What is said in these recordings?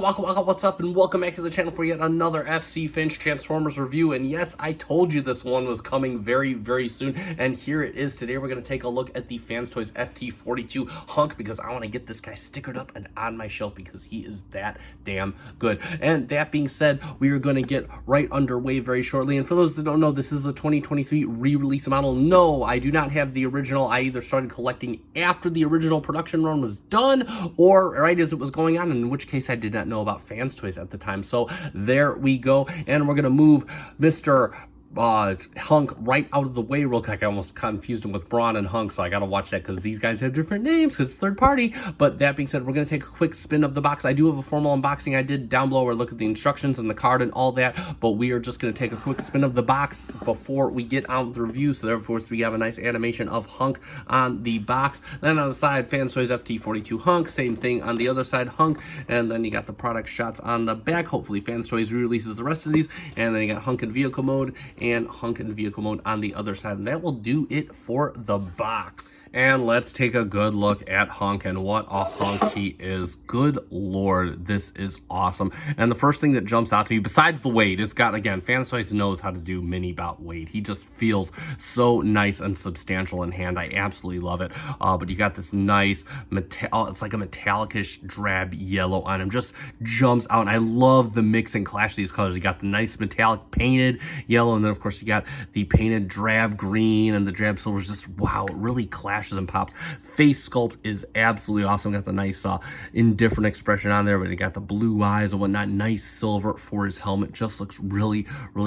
What's up, and welcome back to the channel for yet another FC Finch Transformers review. And yes, I told you this one was coming very soon, and here it is. Today we're going to take a look at the Fans Toys FT-42 Hunk, because I want to get this guy stickered up and on my shelf because he is that damn good. And that being said, we are going to get right underway very shortly. And for those that don't know, this is the 2023 re-release model. No, I do not have the original. I either started collecting after the original production run was done, or right as it was going on, in which case I did not know about Fans Toys at the time. So there we go, and we're gonna move Mr. Hunk right out of the way real quick. I almost confused him with Brawn and Hunk, so I gotta watch that because these guys have different names because it's third party. But that being said, we're gonna take a quick spin of the box. I do have a formal unboxing I did down below where I look at the instructions and the card and all that, but we are just gonna take a quick spin of the box before we get on the review. So therefore we have a nice animation of Hunk on the box. Then on the side, Fans Toys FT-42 Hunk, same thing on the other side, Hunk, and then you got the product shots on the back. Hopefully Fans Toys re-releases the rest of these, and then you got Hunk in vehicle mode and Hunk in vehicle mode on the other side, and that will do it for the box. And let's take a good look at Hunk, and what a hunk he is. Good lord, this is awesome. And the first thing that jumps out to me, besides the weight, it's got, again, Fans Toys knows how to do mini bout weight. He just feels so nice and substantial in hand. I absolutely love it. But you got this nice it's like a metallic-ish drab yellow on him, just jumps out. And I love the mix and clash of these colors. You got the nice metallic painted yellow, and then of course you got the painted drab green, and the drab silver is just, wow, it really clashes and pops. Face sculpt is absolutely awesome. Got the nice indifferent expression on there, but he got the blue eyes and whatnot. Nice silver for his helmet, just looks really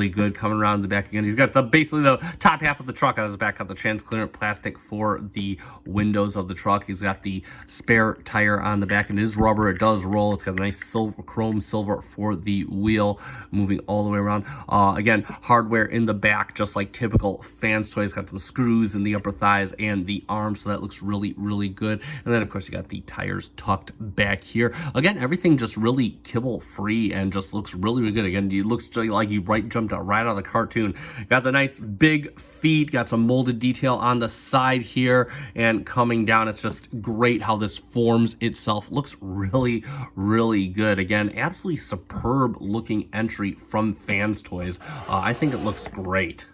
good. Coming around the back again, he's got the basically the top half of the truck on his back, got the transparent plastic for the windows of the truck. He's got the spare tire on the back, and it is rubber, it does roll. It's got a nice silver, chrome silver for the wheel, moving all the way around. Again, hardware in the back, just like typical Fans Toys. Got some screws in the upper thighs and the arms, so that looks really good. And then of course you got the tires tucked back here. Again, everything just really kibble free and just looks really good. Again, it looks like you jumped out right out of the cartoon. Got the nice big feet, got some molded detail on the side here, and coming down, it's just great how this forms itself. Looks really good. Again, absolutely superb looking entry from Fans Toys. I think it looks great.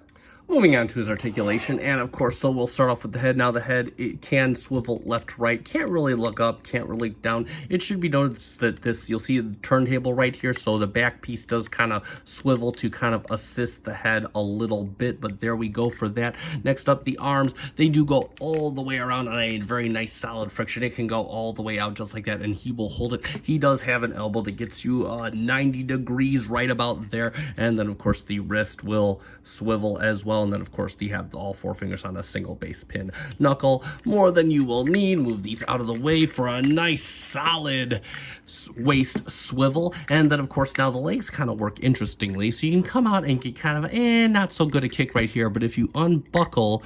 Moving on to his articulation, and of course, so we'll start off with the head. Now the head, it can swivel left to right, can't really look up, can't really look down. It should be noticed that this, you'll see the turntable right here, so the back piece does kind of swivel to kind of assist the head a little bit, but there we go for that. Next up, the arms, they do go all the way around on a very nice solid friction. It can go all the way out just like that, and he will hold it. He does have an elbow that gets you 90 degrees right about there, and then of course the wrist will swivel as well. And then of course you have all four fingers on a single base pin knuckle, more than you will need. Move these out of the way for a nice solid waist swivel. And then of course now the legs kind of work interestingly, so you can come out and get kind of not so good a kick right here, but if you unbuckle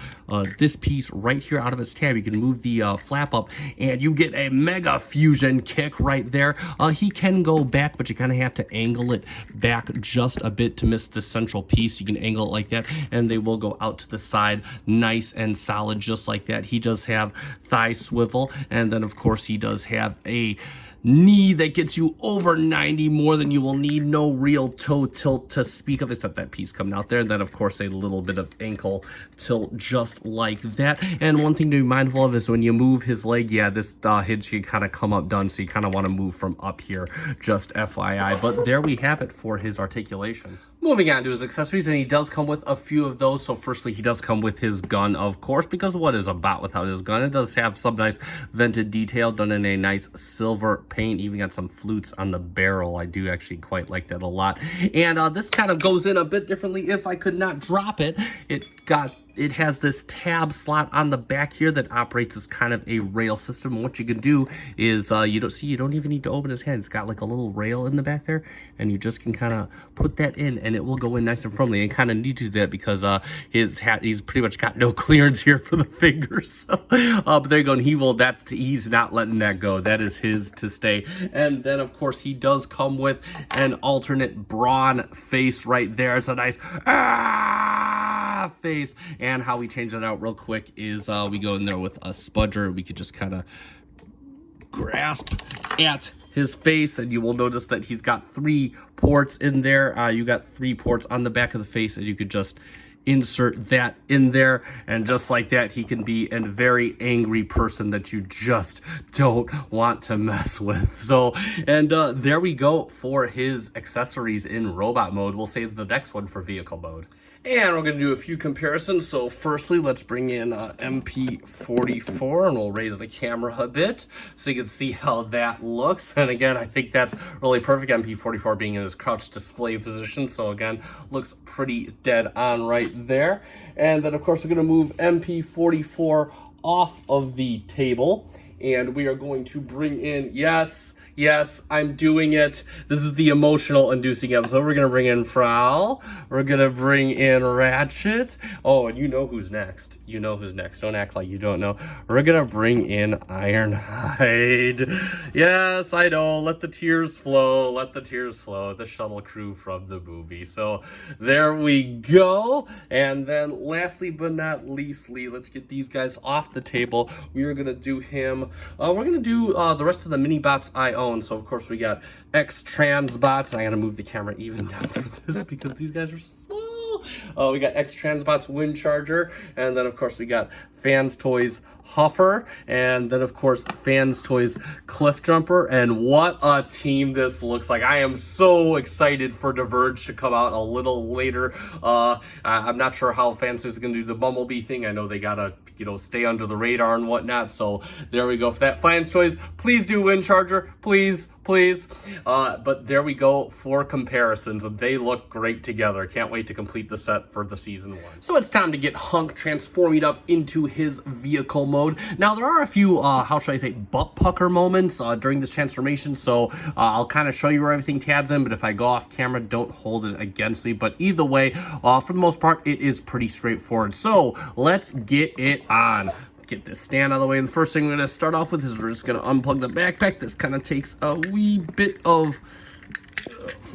this piece right here out of its tab, you can move the flap up and you get a mega fusion kick right there. He can go back, but you kind of have to angle it back just a bit to miss the central piece. You can angle it like that, and they will go out to the side nice and solid just like that. He does have thigh swivel, and then of course he does have a knee that gets you over 90, more than you will need. No real toe tilt to speak of, except that piece coming out there. And then of course a little bit of ankle tilt just like that. And one thing to be mindful of is when you move his leg, yeah, this hinge can kind of come up done, so you kind of want to move from up here, just FYI. But there we have it for his articulation. Moving on to his accessories, and he does come with a few of those. So firstly, he does come with his gun, of course, because what is a bot without his gun? It does have some nice vented detail done in a nice silver paint. Even got some flutes on the barrel. I do actually quite like that a lot. And this kind of goes in a bit differently. If I could not drop it, it has this tab slot on the back here that operates as kind of a rail system. And what you can do is you don't even need to open his hand. It's got like a little rail in the back there, and you just can kind of put that in, and it will go in nice and firmly. And kind of need to do that because he's pretty much got no clearance here for the fingers. So, but there you go. And he's not letting that go. That is his to stay. And then of course he does come with an alternate Brawn face right there. It's a nice face. And how we change that out real quick is we go in there with a spudger. We could just kind of grasp at his face, and you will notice that he's got 3 ports in there. You got 3 ports on the back of the face, and you could just insert that in there, and just like that, he can be a very angry person that you just don't want to mess with. So, and there we go for his accessories in robot mode. We'll save the next one for vehicle mode. And we're going to do a few comparisons. So firstly, let's bring in MP-44, and we'll raise the camera a bit so you can see how that looks. And again, I think that's really perfect. MP-44 being in his crouched display position. So again, looks pretty dead on right there. And then of course, we're going to move MP-44 off of the table. And we are going to bring in, yes, I'm doing it. This is the emotional inducing episode. We're going to bring in Prowl. We're going to bring in Ratchet. Oh, and you know who's next. You know who's next. Don't act like you don't know. We're going to bring in Ironhide. Yes, I know. Let the tears flow. Let the tears flow. The shuttle crew from the movie. So there we go. And then lastly but not leastly, let's get these guys off the table. We are going to do him. We're going to do the rest of the mini bots I own. So of course we got X-Trans bots. I gotta move the camera even down for this because these guys are so slow. We got X-Trans bots Wind Charger, and then of course we got Fans Toys Huffer, and then of course Fans Toys Cliff Jumper. And what a team this looks like. I am so excited for Diverge to come out a little later. I'm not sure how Fans Toys is gonna do the Bumblebee thing. I know they gotta, you know, stay under the radar and whatnot. So there we go for that. Fans Toys, please do Wind Charger, please. But there we go for comparisons, and they look great together. Can't wait to complete the set for the season 1. So it's time to get Hunk transforming up into his vehicle mode. Now there are a few, how should I say, butt pucker moments during this transformation. So I'll kind of show you where everything tabs in, but if I go off camera, don't hold it against me. But either way, for the most part, it is pretty straightforward. So let's get it on. Get this stand out of the way, and the first thing we're going to start off with is we're just going to unplug the backpack. This kind of takes a wee bit of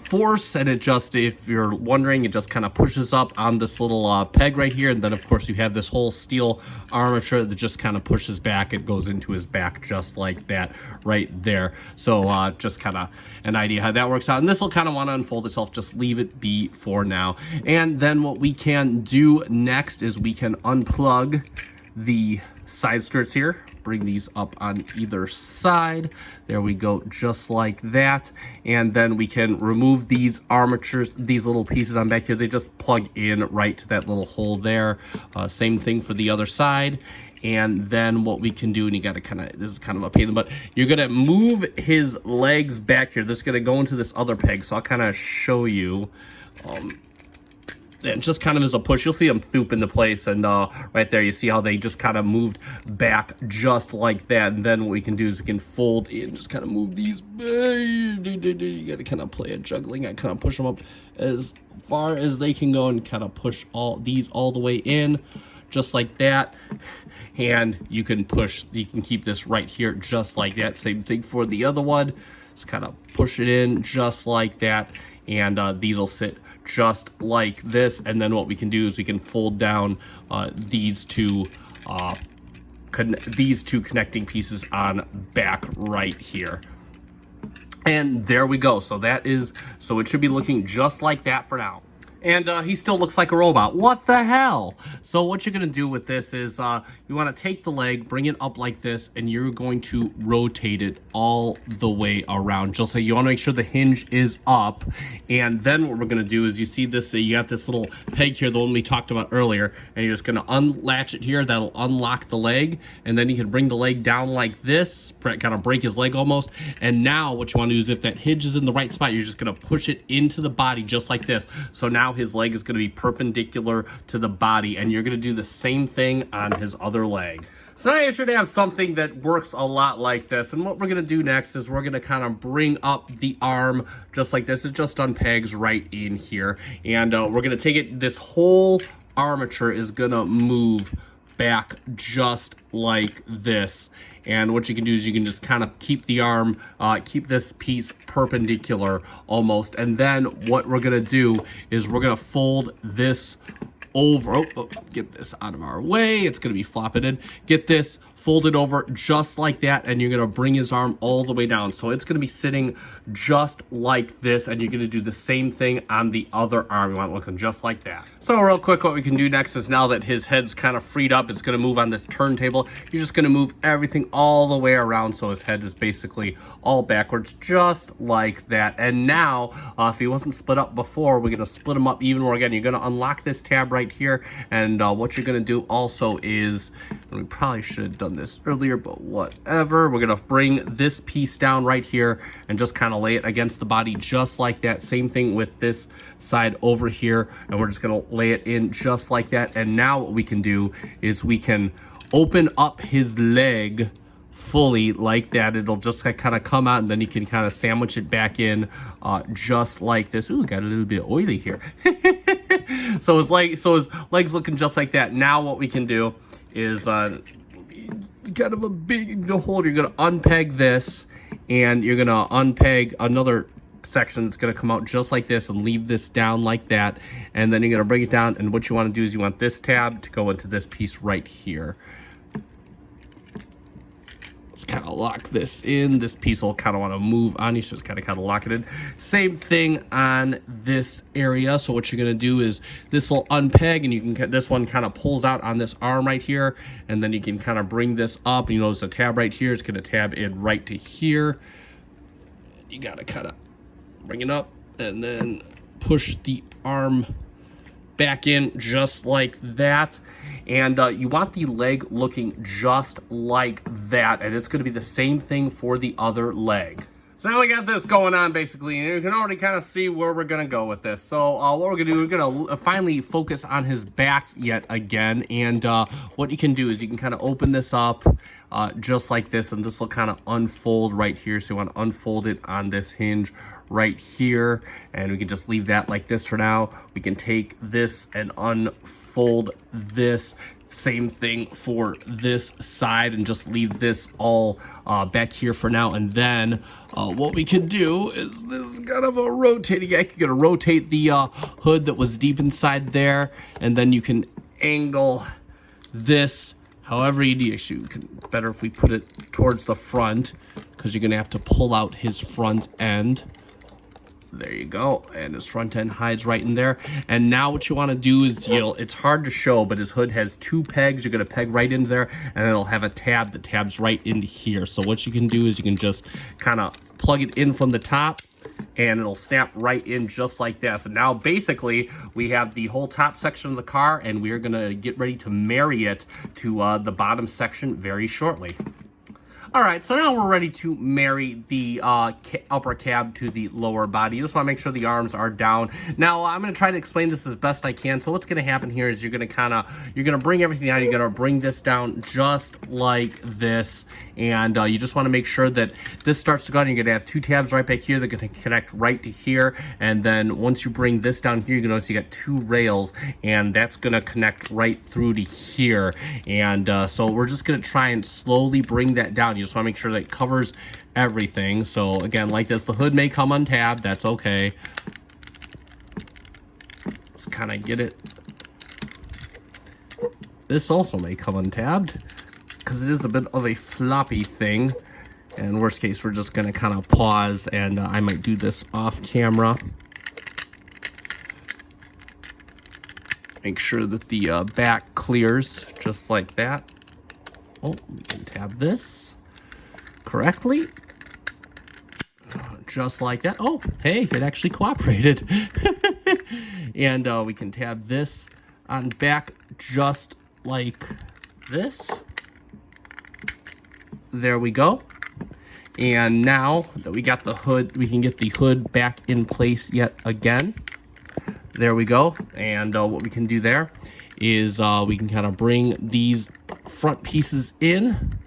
force, and it just, if you're wondering, it just kind of pushes up on this little peg right here, and then of course you have this whole steel armature that just kind of pushes back. It goes into his back just like that right there. So just kind of an idea how that works out, and this will kind of want to unfold itself. Just leave it be for now. And then what we can do next is we can unplug the side skirts here, bring these up on either side. There we go, just like that. And then we can remove these armatures, these little pieces on back here. They just plug in right to that little hole there. Same thing for the other side. And then what we can do, and you gotta kind of, this is kind of a pain in the butt, you're gonna move his legs back here. This is gonna go into this other peg, so I'll kind of show you. And just kind of as a push, you'll see them thoop into place, and right there you see how they just kind of moved back just like that. And then what we can do is we can fold in, just kind of move these. You gotta kind of play a juggling. I kind of push them up as far as they can go and kind of push all these all the way in, just like that. And you can push, you can keep this right here just like that. Same thing for the other one. Just kind of push it in just like that, and these will sit just like this. And then what we can do is we can fold down these two connecting pieces on back right here. And there we go. So that is, so it should be looking just like that for now. And he still looks like a robot. What the hell? So what you're going to do with this is you want to take the leg, bring it up like this, and you're going to rotate it all the way around. Just so you want to make sure the hinge is up. And then what we're going to do is, you see this, you got this little peg here, the one we talked about earlier, and you're just going to unlatch it here. That'll unlock the leg. And then you can bring the leg down like this, kind of break his leg almost. And now what you want to do is, if that hinge is in the right spot, you're just going to push it into the body just like this. So now his leg is going to be perpendicular to the body, and you're going to do the same thing on his other leg. So now you should have something that works a lot like this. And what we're going to do next is we're going to kind of bring up the arm just like this. It's just on pegs right in here. And we're going to take it, this whole armature is going to move back just like this. And what you can do is you can just kind of keep the arm, keep this piece perpendicular almost. And then what we're going to do is we're going to fold this over. Get this out of our way. It's going to be flopping in. Get this fold it over just like that, and you're gonna bring his arm all the way down. So it's gonna be sitting just like this, and you're gonna do the same thing on the other arm. You want it looking just like that. So real quick, what we can do next is, now that his head's kind of freed up, it's gonna move on this turntable. You're just gonna move everything all the way around so his head is basically all backwards, just like that. And now, if he wasn't split up before, we're gonna split him up even more. Again, you're gonna unlock this tab right here, and what you're gonna do also is, and we probably should have done this earlier, but whatever, we're gonna bring this piece down right here and just kind of lay it against the body just like that. Same thing with this side over here, and we're just gonna lay it in just like that. And now what we can do is we can open up his leg fully like that. It'll just kind of come out, and then you can kind of sandwich it back in just like this. Ooh, got a little bit oily here. So his legs looking just like that. Now what we can do is kind of a big hole. You're gonna unpeg this, and you're gonna unpeg another section that's gonna come out just like this, and leave this down like that. And then you're gonna bring it down, and what you want to do is you want this tab to go into this piece right here. Just kind of lock this in. This piece will kind of want to move on. You should just kind of lock it in. Same thing on this area. So what you're going to do is this will unpeg, and you can get this one kind of pulls out on this arm right here, and then you can kind of bring this up. You notice the tab right here. It's going to tab in right to here. You got to kind of bring it up and then push the arm back in just like that. And you want the leg looking just like that, and it's going to be the same thing for the other leg. So now we got this going on basically, and you can already kind of see where we're going to go with this. So what we're going to do, we're going to finally focus on his back yet again. And what you can do is you can kind of open this up just like this, and this will kind of unfold right here. So you want to unfold it on this hinge right here, and we can just leave that like this for now. We can take this and unfold this. Same thing for this side, and just leave this all back here for now. And then what we can do is this is kind of a rotating act. You're gonna rotate the hood that was deep inside there, and then you can angle this however you need. Actually, we can better if we put it towards the front, because you're gonna have to pull out his front end. There you go, and his front end hides right in there. And now what you want to do is, it's hard to show, but his hood has two pegs. You're going to peg right into there, and it'll have a tab that tabs right into here. So what you can do is you can just kind of plug it in from the top, and it'll snap right in just like this. And now basically we have the whole top section of the car, and we're going to get ready to marry it to the bottom section very shortly. All right, so now we're ready to marry the upper cab to the lower body. You just want to make sure the arms are down. Now, I'm going to try to explain this as best I can. So what's going to happen here is you're going to bring everything down. You're going to bring this down just like this. And you just want to make sure that this starts to go down. You're going to have two tabs right back here. They're going to connect right to here. And then once you bring this down here, you're going to notice you got two rails, and that's going to connect right through to here. And so we're just going to try and slowly bring that down. You just want to make sure that it covers everything. So again, like this, the hood may come untabbed. That's okay. Let's kind of get it. This also may come untabbed, because it is a bit of a floppy thing. And worst case, we're just going to kind of pause, and I might do this off camera. Make sure that the back clears just like that. Oh, we can tab this correctly. Just like that. Oh, hey, it actually cooperated. And we can tab this on back just like this. There we go. And now that we got the hood, we can get the hood back in place yet again. There we go. And what we can do there is we can kind of bring these front pieces in.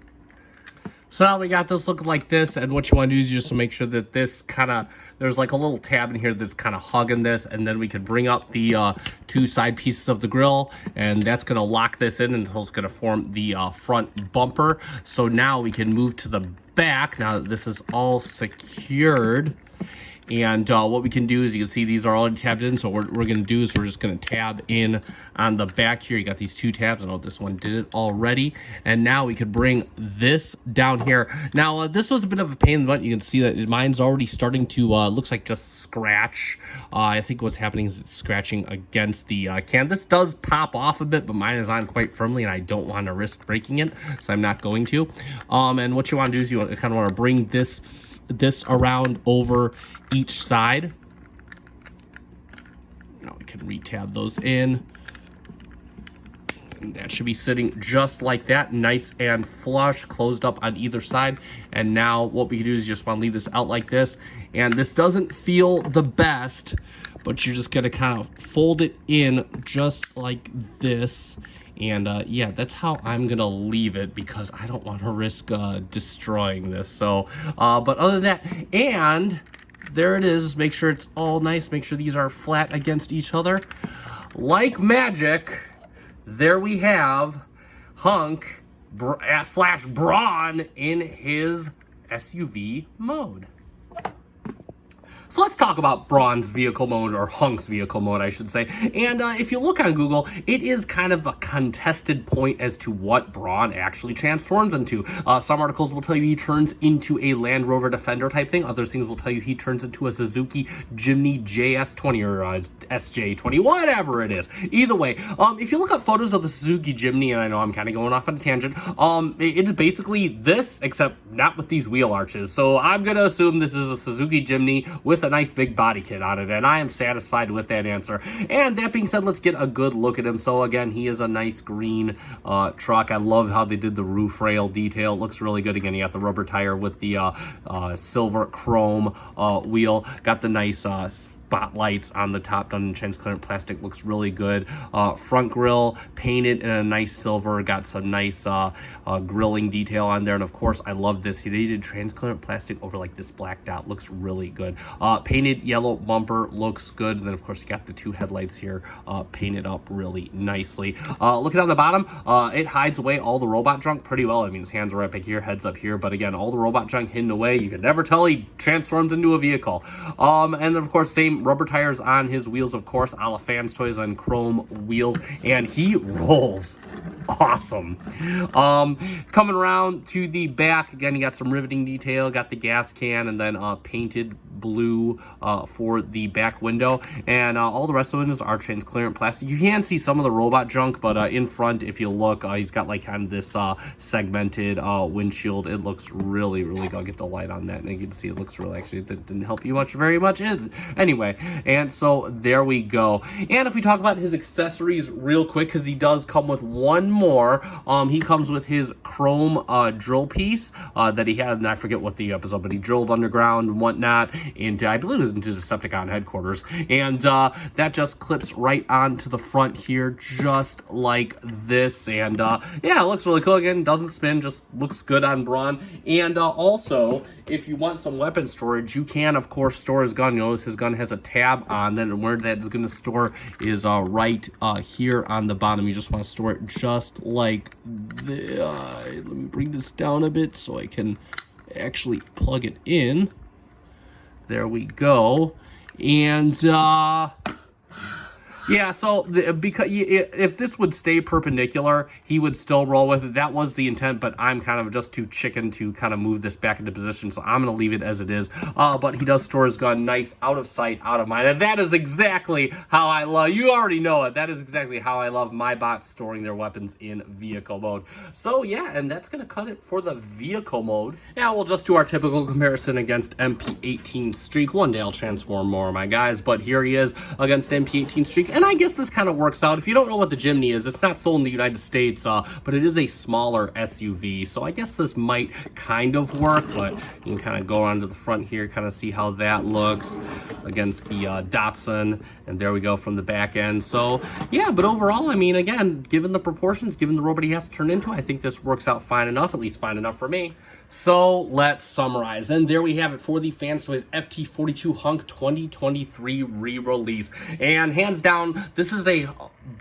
So now we got this looking like this, and what you want to do is just to make sure that this kind of, there's like a little tab in here that's kind of hugging this, and then we can bring up the two side pieces of the grill, and that's going to lock this in until it's going to form the front bumper. So now we can move to the back, now that this is all secured. And what we can do is, you can see these are already tabbed in. So what we're going to do is we're just going to tab in on the back here. You got these 2 tabs. I know this one did it already. And now we could bring this down here. Now, this was a bit of a pain in the butt. You can see that mine's already starting to, looks like just scratch. I think what's happening is it's scratching against the can. This does pop off a bit, but mine is on quite firmly, and I don't want to risk breaking it, so I'm not going to. And what you want to do is you kind of want to bring this around over each side. Now we can retab those in. And that should be sitting just like that, nice and flush, closed up on either side. And now what we can do is just want to leave this out like this. And this doesn't feel the best, but you're just going to kind of fold it in just like this. And yeah, that's how I'm going to leave it, because I don't want to risk destroying this. So, but other than that, and there it is. Make sure it's all nice. Make sure these are flat against each other. Like magic, there we have Hunk slash Brawn in his SUV mode. So let's talk about Brawn's vehicle mode, or Hunk's vehicle mode, I should say. And if you look on Google, it is kind of a contested point as to what Brawn actually transforms into. Some articles will tell you he turns into a Land Rover Defender type thing. Other things will tell you he turns into a Suzuki Jimny JS20 or SJ20, whatever it is. Either way, if you look up photos of the Suzuki Jimny, and I know I'm kind of going off on a tangent, it's basically this, except not with these wheel arches. So I'm going to assume this is a Suzuki Jimny with a nice big body kit on it, and I am satisfied with that answer. And that being said, let's get a good look at him. So again, he is a nice green truck. I love how they did the roof rail detail. It looks really good. Again, you got the rubber tire with the silver chrome wheel. Got the nice spotlights on the top done in transparent plastic. Looks really good. Front grille painted in a nice silver. Got some nice grilling detail on there. And of course, I love this. They did transparent plastic over like this black dot. Looks really good. Painted yellow bumper. Looks good. And then of course, you got the 2 headlights here painted up really nicely. Looking on the bottom, it hides away all the robot junk pretty well. I mean, his hands are right back here, heads up here. But again, all the robot junk hidden away. You can never tell he transforms into a vehicle. And then of course, same rubber tires on his wheels, of course, a la Fans Toys on chrome wheels, and he rolls awesome. Coming around to the back, again, you got some riveting detail, got the gas can, and then painted blue for the back window, and all the rest of the windows are transparent plastic. You can see some of the robot junk, but in front, if you look, he's got like kind of this segmented windshield. It looks really, really good. I'll get the light on that, and you can see it looks really, actually, that didn't help you very much. Anyway, and so there we go. And if we talk about his accessories real quick, because he does come with one more, he comes with his chrome drill piece that he had, and I forget what the episode, but he drilled underground and whatnot into, I believe it was into Decepticon headquarters, and that just clips right onto the front here, just like this. And yeah, it looks really cool. Again, doesn't spin, just looks good on Brawn. And also, if you want some weapon storage, you can, of course, store his gun. You notice his gun has a tab on, then where that is going to store is right here on the bottom. You just want to store it just like the, let me bring this down a bit so I can actually plug it in. There we go. And yeah, so because if this would stay perpendicular, he would still roll with it. That was the intent, but I'm kind of just too chicken to kind of move this back into position, so I'm going to leave it as it is. But he does store his gun nice, out of sight, out of mind, and that is exactly how I love, you already know it, that is exactly how I love my bots storing their weapons in vehicle mode. So yeah, and that's going to cut it for the vehicle mode. Now we'll just do our typical comparison against MP18 Streak. One day I'll transform more, my guys, but here he is against MP18 Streak. And I guess this kind of works out. If you don't know what the Jimny is, it's not sold in the United States, but it is a smaller SUV. So I guess this might kind of work, but you can kind of go around to the front here, kind of see how that looks against the Datsun. And there we go from the back end. So yeah, but overall, I mean, again, given the proportions, given the robot he has to turn into, I think this works out fine enough, at least fine enough for me. So let's summarize. And there we have it for the Fans Toys FT-42 Hunk 2023 re-release. And hands down, this is a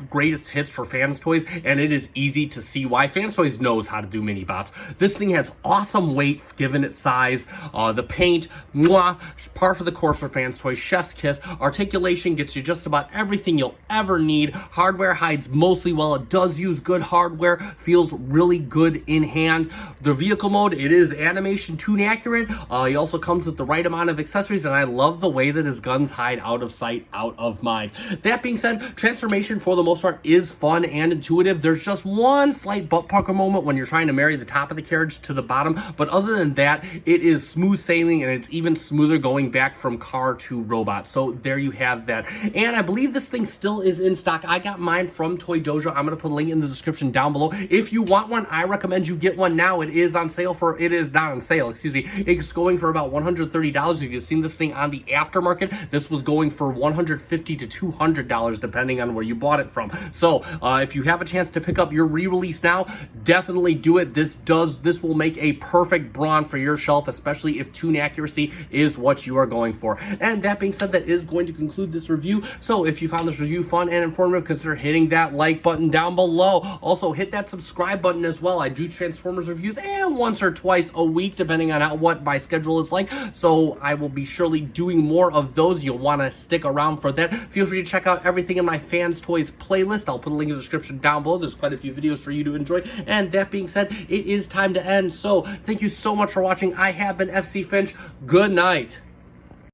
greatest hits for Fans Toys, and it is easy to see why. Fans Toys knows how to do mini bots. This thing has awesome weight given its size. The paint, mwah, par for the course for Fans Toys. Chef's kiss. Articulation gets you just about everything you'll ever need. Hardware hides mostly well. It does use good hardware. Feels really good in hand. The vehicle mode, it is animation tune accurate. He also comes with the right amount of accessories, and I love the way that his guns hide out of sight, out of mind. That being said, transformation for the most part is fun and intuitive. There's just one slight butt pucker moment when you're trying to marry the top of the carriage to the bottom, but other than that, it is smooth sailing, and it's even smoother going back from car to robot. So there you have that. And I believe this thing still is in stock. I got mine from Toy Dojo. I'm going to put a link in the description down below. If you want one, I recommend you get one now. It is on sale for, it is not on sale, excuse me. It's going for about $130. If you've seen this thing on the aftermarket, this was going for $150 to $200 depending on where you bought it from. So if you have a chance to pick up your re-release now, definitely do it. This will make a perfect Brawn for your shelf, especially if tune accuracy is what you are going for. And that being said, that is going to conclude this review. So if you found this review fun and informative, consider hitting that like button down below. Also hit that subscribe button as well. I do Transformers reviews and once or twice a week depending on what my schedule is like. So I will be surely doing more of those. You'll want to stick around for that. Feel free to check out everything in my Fans Toys playlist. I'll put a link in the description down below. There's quite a few videos for you to enjoy. And that being said, it is time to end. So thank you so much for watching. I have been FC Finch. Good night.